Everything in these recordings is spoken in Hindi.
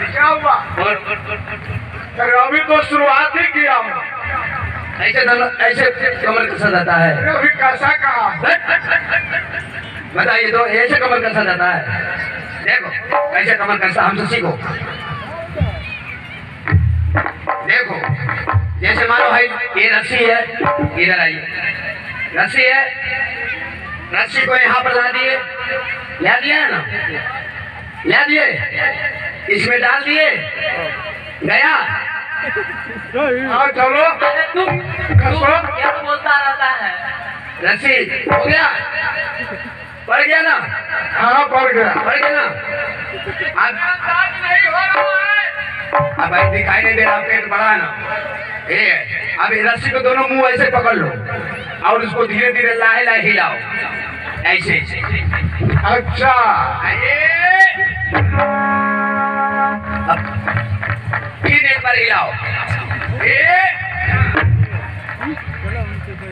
क्या हुआ? अभी तो शुरुआत ही किया हूँ। ऐसे कमर कसा जाता है? अभी कैसा कहा? बताइए तो, ऐसे कमर कसा जाता है? देखो ऐसे कमर कसा, हमसे सीखो। देखो जैसे मानो भाई ये रस्सी है, इधर आइए, रस्सी है, रस्सी को यहाँ पर ला दिए, ला दिया है ना, ला दिए, इसमें डाल दिए, गया। हाँ चलो, तुम क्या बोलता रहता है? रस्सी हो गया, पड़ गया ना? हाँ पड़ गया। पड़ गया ना? अब भाई दिखाई नहीं दे रहा, पेट बड़ा है ना, ये है। अब इस रस्सी को दोनों मुंह ऐसे पकड़ लो और उसको धीरे धीरे लाहे लाहे हिलाओ, ऐसे। अच्छा अब फिर एक बार हिलाओ,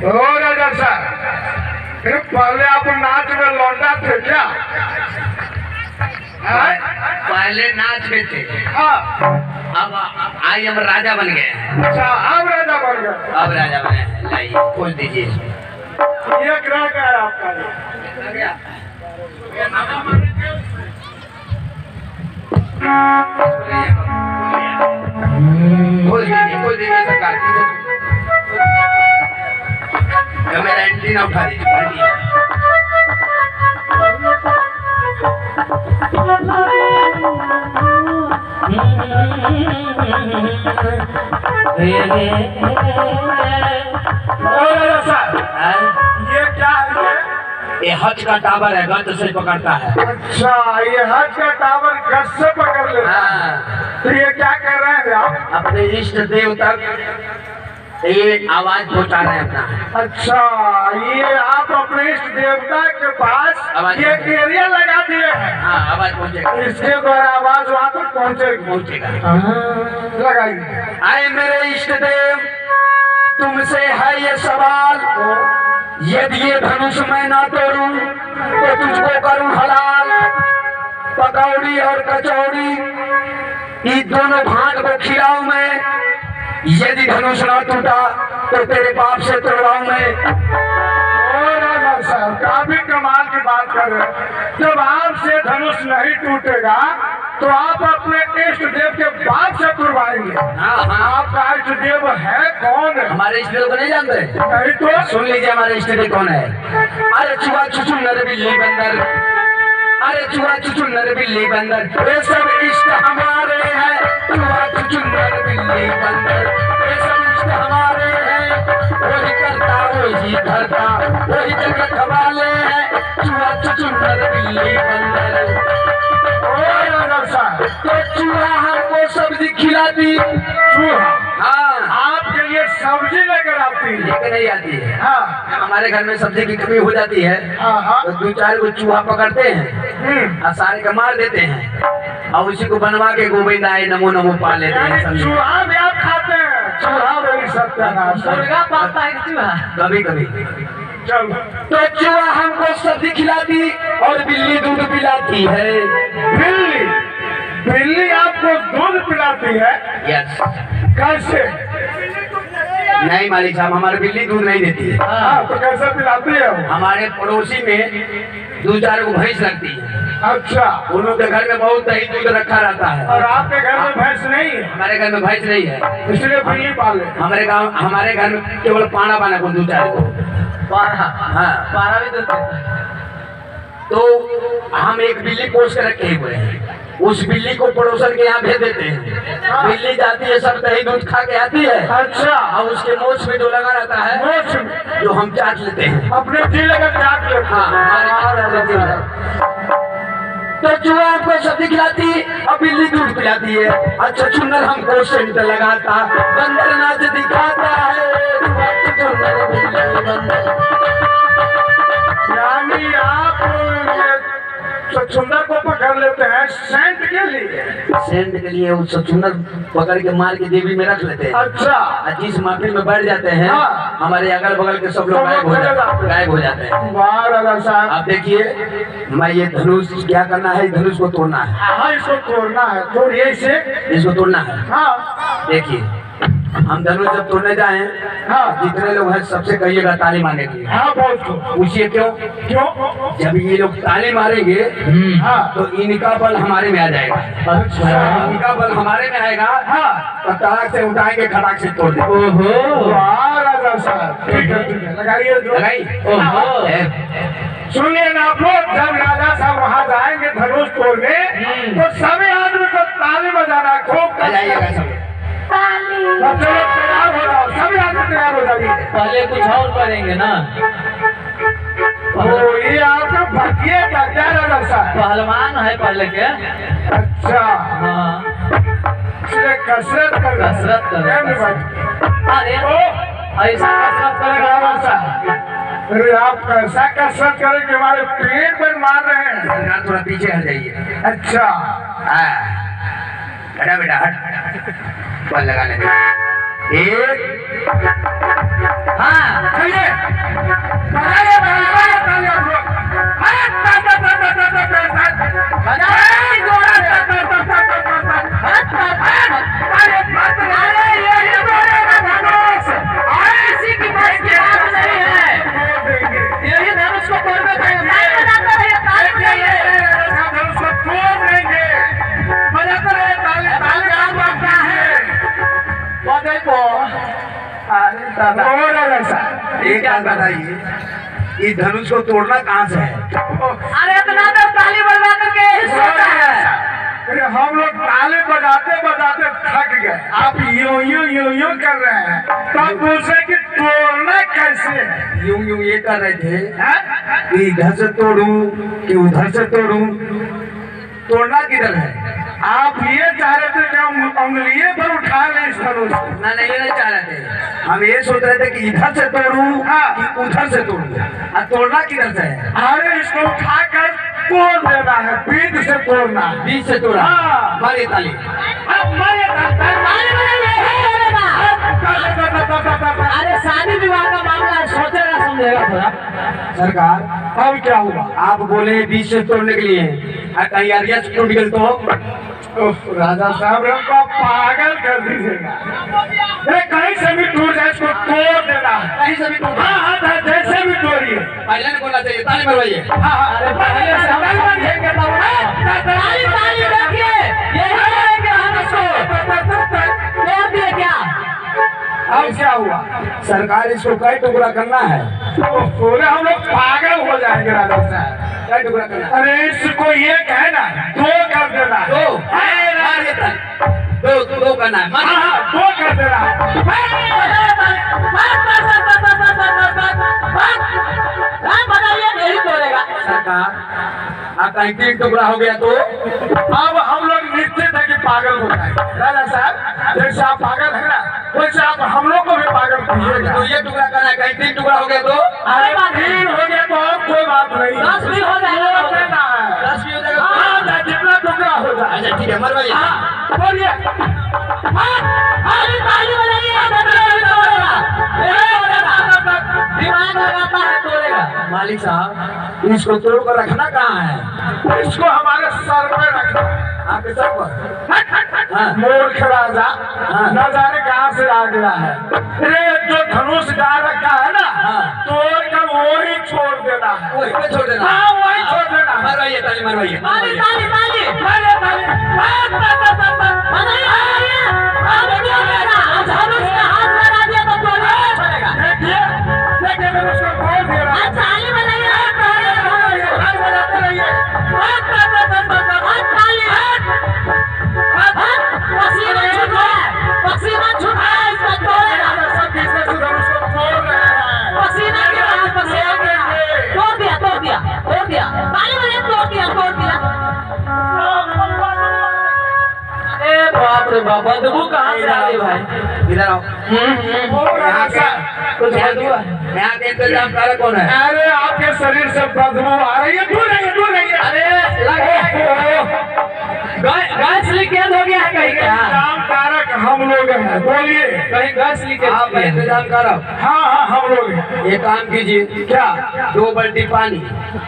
ओ राजा साहब, फिर पहले आप नाच में लौंडा थे क्या? पहले नाच में थे, हाँ। अब आई हम राजा बन गए हैं। अच्छा अब राजा बन गए? अब राजा बने, लाइए खोल दीजिए। ये ग्रह का है आपका? खोल दीजिए सरकार, मेरा एंटीना उठा दीजिए। ये क्या है? ये हज का टावर है, गद से पकड़ता है। अच्छा ये हज का टावर गद से पकड़ लेता है। हाँ। तो ये क्या कर रहे हैं आप? अपने इष्ट देव तक ये आवाज पहुंचा रहे हैं अपना। अच्छा ये आप अपने इष्ट देवता के पास आवाज ये एरिया लगा दिए हैं। हाँ आवाज पहुंचेगा, इसके द्वारा आवाज वहाँ तक पहुंचेगा। लगाइए। आए मेरे इष्ट देव, तुमसे है ये सवाल, यदि ये धनुष मैं ना तोड़ूं तो तुझको करूं हलाल। पकौड़ी और कचौड़ी ये दोनों भाग को खिलाऊं मैं, यदि धनुष ना टूटा तो तेरे बाप से तोड़वाऊं मैं। राजा साहब काफी कमाल की बात कर रहे हैं। जब आपसे धनुष नहीं टूटेगा तो आप अपने इष्ट देव के बाप से तुड़वाएंगे। हाँ हाँ, आपका इष्ट देव है कौन? हमारे इष्ट देव को नहीं जानते? नहीं तो सुन लीजिए हमारे इष्ट देव कौन है। अरे चूहा चुचू नर बिल्ली बंदर, अरे चूहा चुचू नर बिल्ली बंदर, ये सब इष्ट हमारे हैं। चूहा चुचू नर बिल्ली बंदर, ये सब इष्ट हमारे हैं। वही करता वही धरता वही जगत वाले हैं। चूहा चुचू नर बिल्ली बंदर। तो चूहा हमको सब्जी खिलाती। चूहा हाँ, आपके लिए सब्जी लेकर आती है? लेकर नहीं आती है। हाँ हमारे घर में सब्जी की कमी हो जाती है हाँ। तो 2-4 को चूहा पकड़ते हैं और सारे का मार देते हैं और उसी को बनवा के गोविंदा आए नमो नमो पा लेते हैं। सब्जी चूहा भी आप खाते हैं? चूहा मेरी सत्यानाश। मुर्गा पालता है कि चूहा? कभी कभी। चलो तो चूहा हमको सब्जी खिलाती और बिल्ली दूध पिलाती है। बिल्ली बिल्ली आपको दूध पिलाती है? यस। कैसे? नहीं मालिक साहब, हमारी बिल्ली दूध नहीं देती है। हाँ तो कैसे पिलाती है वो? हमारे पड़ोसी में 2-4 को भैंस लगती है। अच्छा उन के घर में बहुत दही दूध रखा रहता है। और आपके घर में भैंस नहीं है? हमारे घर में भैंस नहीं है, इसलिए बिल्ली पाले। हमारे घर में केवल पाना पाना को 2-4 को। पारा? हाँ, पारा भी दूध देता है। तो हम एक बिल्ली पोस के रखे हुए हैं, उस बिल्ली को पड़ोसन के यहाँ भेज देते हैं। बिल्ली जाती है, सब दही दूध खा के आती है। अच्छा और उसके मोछ में जो लगा रहता है मोछ में जो हम चाट लेते हैं। अपने जी लगा चाट लेते हैं। हाँ, हमारे दिल है। तो चूहा हमको सब्जी खिलाती और बिल्ली दूध पिलाती है। अच्छा चुन्नर हमको सेंट लगाता, बंदर नाच दिखाता है। चुन्नर बिल्ली बंदर। यानी छछूंदर को पकड़ लेते हैं सेंट के लिए। सेंट के लिए वो छछूंदर पकड़ के मार के जेबी में रख लेते हैं। अच्छा, और जिस महफिल में बैठ जाते हैं हाँ। हमारे अगल बगल के सब लोग गायब हो जाते हैं। वाह राजा साहब। आप देखिए, मैं ये धनुष क्या करना है, धनुष को तोड़ना है। हाँ, इसको तोड़ना है, तोड़िए इसे। इसको तोड़ना है। हाँ देखिए, हम धनुष जब तोड़ने जाए, हाँ जितने लोग हैं सबसे कहिएगा ताली मारने के लिए। हाँ, बोल तो। पूछिए क्यों? क्यों? जब ये लोग ताली मारेंगे हाँ तो इनका बल हमारे में आ जाएगा। अच्छा, इनका बल हमारे में आएगा हाँ। तो तड़ाक से उठाएंगे, खटाक से तोड़ देंगे। ओहो वाह राजा साहब, ठीक है, लगाइए जो। लगाई? ओहो सुनिए ना आप लोग, जब राजा साहब वहाँ जाएंगे धनुष तोड़ने तो सभी आदमी को ताली बजाना है, खूब आ जाइएगा सब। बच्चे लोग तैयार हो जाओ, सभी आदमी तैयार हो जाइए। पहले कुछ और करेंगे ना। तो ये आपका भटिए का क्या राजा साहब? पहलवान है पहले के। अच्छा, हाँ इसलिए कसरत कर रहे हैं। कसरत कर रहे हैं। क्या भाई? अरे ओ, ऐसा कसरत करेगा राजा साहब, अरे आप कैसा कसरत करें कि हमारे पेट पर मार रहे हैं? सरकार थोड़ा पीछे हट जाइए। अच्छा, हाँ, हटा बेटा हट, बल लगाने दे। एक, हाँ, चलिए, बजाइए, बजाइए ताली आप लोग। अरे, ता, ता, ता, ता, ता, ता, ता, ता। बजाइए, जोड़ा, ता, ता, ता, ता, ता, ता, ता। अरे, मत मारे, ये मारेगा धनुष। अरे, इसी की बस की बात नहीं है। तोड़ देंगे। यही धनुष को तोड़ने का धनुष को तोड़ देंगे। बजाते रहे ताली, ताली आप आपका है। अरे दादा ओ राजा साहब, एक बात बताइए, ये धनुष को तोड़ना कहाँ से है? अरे इतना तो ताली बजा करके सोता है। अरे हम लोग ताली बजाते बजाते थक गए, आप यूं कर रहे हैं, तो आप पूछे कि तोड़ना कैसे है? यूं ये कर रहे थे हैं? कि इधर से तोड़ूं कि उधर से तोड़ूं। तोड़ना किधर है? आप ये चाह रहे थे कि हम उंगलिये पर उठा लें इस धनुष को। ना नहीं, ये नहीं चाह रहे थे। हम ये सोच रहे थे कि इधर से तोड़ूं हाँ। कि उधर से तोड़ूं। और तोड़ना किधर से है? अरे इसको उठाकर तोड़ देना है, बीच से तोड़ना है। बीच से तोड़ा। हाँ। मारिए ताली। अब मारे अरे शादी विवाह का मामला सोचेगा समझेगा थोड़ा। सरकार, अब क्या हुआ? आप बोले बीच से तोड़ने के लिए, और कहीं आरिया से टूट गए तो? उफ, राजा साहब हमको आप पागल कर दीजिएगा। अरे कहीं से भी टूट जाए इसको तोड़ देना है। कहीं से भी टूट। हाँ हाँ, जैसे भी तोड़िए। पहले ने बोलना चाहिए, ताली मरवाइए। हाँ हाँ, अरे पहले से हम समझेंगे तब ना। ताली ताली देखिए, यही करेंगे हम इसको। तोड़ दिए क्या? अब क्या हुआ? सरकार, इसको कई टुकड़ा करना है। पूरे हम लोग पागल हो जाएंगे राजा साहब। कई टुकड़ा करना है। अरे इसको ये कहना दो कर देना है। दो। अरे मारिए ताली। दो करना है। हाँ मारिए। हाँ, दो कर देना है। नहीं तोड़ेगा। सरकार, आप कहीं 3 टुकड़ा हो गया तो? अब हम लोग निश्चित है कि पागल हो जाएंगे। राजा साहब, जैसे आप पागल है ना, वैसे आप हम लोग को भी पागल कीजिएगा। तो ये टुकड़ा करना है, कहीं 3 टुकड़ा हो गया तो? अरे 3 हो गया तो और कोई बात नहीं। 10 भी हो जाएगा। दो देना है। 10 भी हो जाएगा। हाँ, चाहे जितना टुकड़ा हो जाए। अच्छा ठीक है, मरवाइए। हाँ, बोलिए। ताली बजाइए, दिमाग लगाता है तोड़ेगा। मालिक साहब, इसको तोड़ कर रखना कहाँ है? इसको हमारे सर पे रखना है। आपके सर पर? हाँ। मूर्ख राजा, हाँ। न जाने कहाँ से आ गया है। अरे जो धनुष जा रखा है ना, हाँ। तोड़ कर वही छोड़ देना है। वही पे छोड़ देना। हाँ, वही छोड़ देना है। मरवाइए ताली, मरवाइए। ताली ताली ताली अरे, अरे, हाथ लगा दिया तो चलेगा। देखिए, देखिए मैं उसको खोल दे रहा हूँ। ताली बजाइए, हाथ बजाते रहिए। पसीना छूटा है, पसीना छूटा है, इसका तोड़ेगा। सब पीछे से धनुष को तोड़ रहे हैं। पसीना के बाद पसीना के बाद तोड़ दिया तोड़ दिया तोड़ दिया। ताली बजाइए, तोड़ दिया तोड़ दिया। ए बाप रे बाप, बदबू कहाँ से आ रही भाई? इधर आओ। ओ राजा साहब, कुछ बदबू है? यहाँ के इंतजाम कर कौन है? अरे आपके शरीर से बदबू आ रही है। दूर रहिए, दूर रहिए। अरे हैं, बोलिए। कहीं गैस लीकेज आप इंतजाम करो। हाँ हाँ हम लोग हैं। एक काम कीजिए, क्या? 2 बाल्टी पानी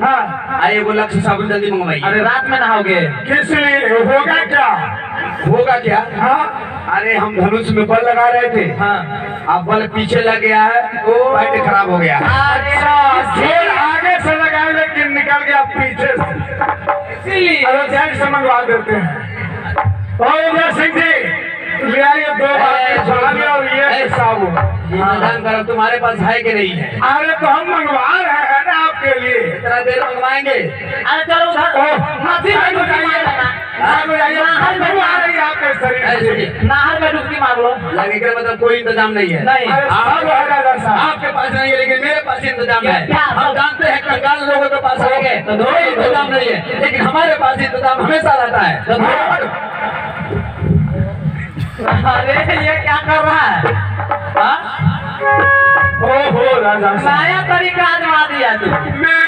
हाँ आइए, वो लक्ष्य साबुन जल्दी मंगवाइए। अरे रात में नहाओगे? किस लिए होगा क्या? होगा क्या? हाँ अरे हम धनुष में बल लगा रहे थे, हाँ। अब बल पीछे लग गया है, बैटरी खराब हो गया। अच्छा, जोर आगे से लगाए लेकिन निकल गया पीछे से। इसीलिए अरे जैक से मंगवा देते हैं। और उदय सिंह जी ले आइए 2 बाल्टी पानी और ये साबुन। इंतजाम करो, तुम्हारे पास है कि नहीं है? अरे तो हम मंगवा रहे हैं ना आपके लिए। इतना देर मंगवाएंगे? अरे चलो उधर हाथी में डुबकी मार लेना। आपके शरीर से नहर में डुबकी मार लो। लगे का मतलब कोई इंतजाम नहीं है। नहीं। अरे सब है राजा साहब। आपके पास नहीं है, लेकिन मेरे पास इंतजाम है। क्या? हम जानते हैं कंगाल लोगों के पास आएंगे तो कोई इंतजाम नहीं है, लेकिन हमारे पास इंतजाम हमेशा रहता है। अरे ये क्या कर रहा है? हाँ? ओहो राजा साहब, नया तरीका आजमा दिया तू। मैं